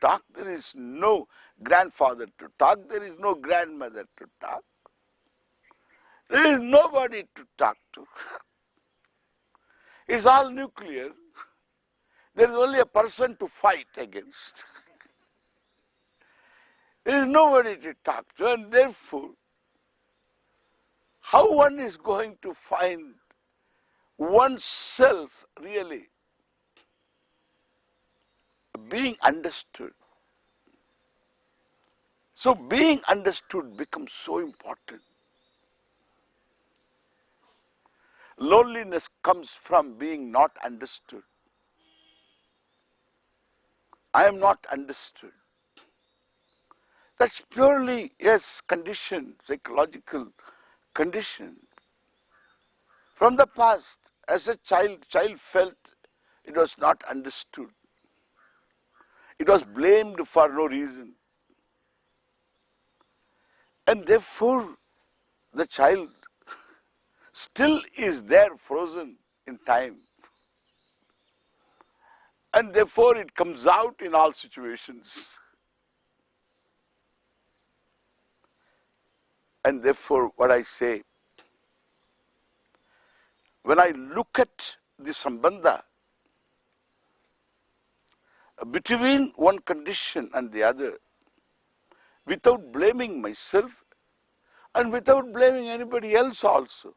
talk, there is no grandfather to talk, there is no grandmother to talk. There is nobody to talk to. It's all nuclear. There is only a person to fight against. There is nobody to talk to, and therefore, how one is going to find oneself really being understood? So being understood becomes so important. Loneliness comes from being not understood. I am not understood. That's purely, yes, condition, psychological condition. From the past, as a child felt it was not understood. It was blamed for no reason. And therefore, the child still is there frozen in time. And therefore, it comes out in all situations. And therefore, what I say, when I look at the sambandha between one condition and the other, without blaming myself and without blaming anybody else also.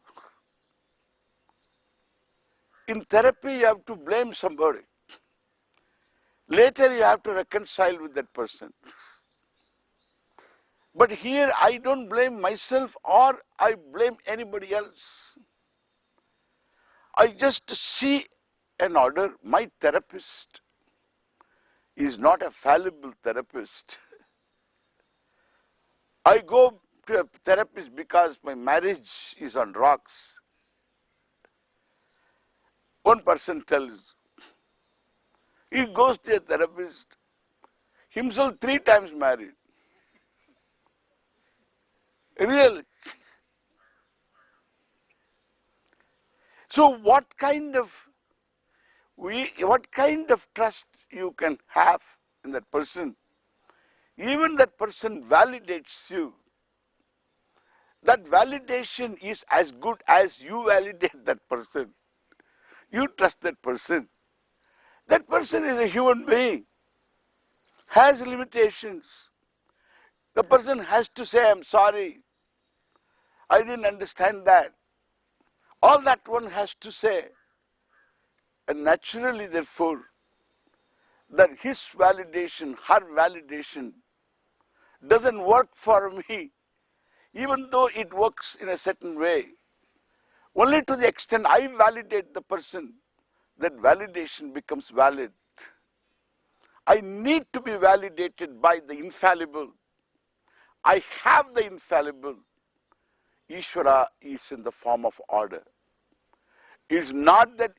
In therapy, you have to blame somebody. Later, you have to reconcile with that person. But here, I don't blame myself or I blame anybody else. I just see an order. My therapist is not a fallible therapist. I go to a therapist because my marriage is on rocks. One person tells, he goes to a therapist, himself 3 times married. Really? So what kind of trust you can have in that person? Even that person validates you. That validation is as good as you validate that person. You trust that person. That person is a human being, has limitations. The person has to say, I'm sorry, I didn't understand that. All that one has to say. And naturally, therefore, that his validation, her validation, doesn't work for me, even though it works in a certain way. Only to the extent I validate the person, that validation becomes valid. I need to be validated by the infallible. I have the infallible. Isvara is in the form of order. It's not that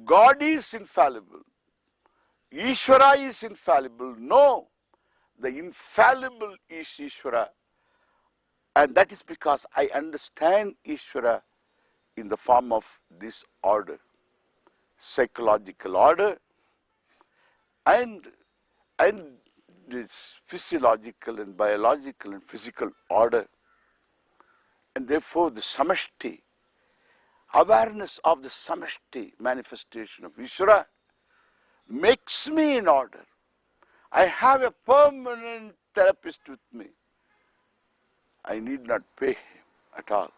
God is infallible. Isvara is infallible. No, the infallible is Isvara. And that is because I understand Isvara in the form of this order, psychological order, and this physiological and biological and physical order. And therefore the samashti, awareness of the samashti manifestation of Isvara makes me in order. I have a permanent therapist with me. I need not pay him at all.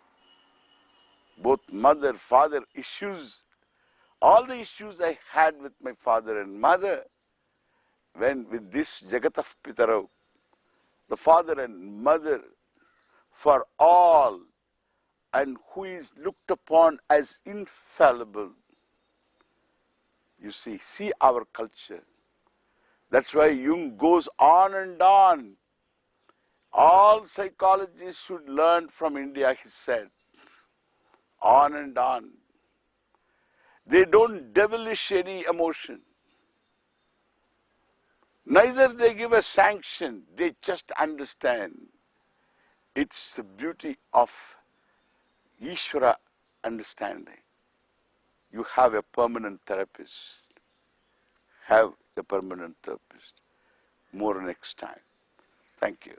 Both mother, father issues, all the issues I had with my father and mother, when with this Jagatah Pitarau, the father and mother for all, and who is looked upon as infallible. You see our culture. That's why Jung goes on and on. All psychologists should learn from India, he said. On and on. They don't devilish any emotion. Neither they give a sanction, they just understand. It's the beauty of Isvara understanding. You have a permanent therapist. Have a permanent therapist. more next time. Thank you.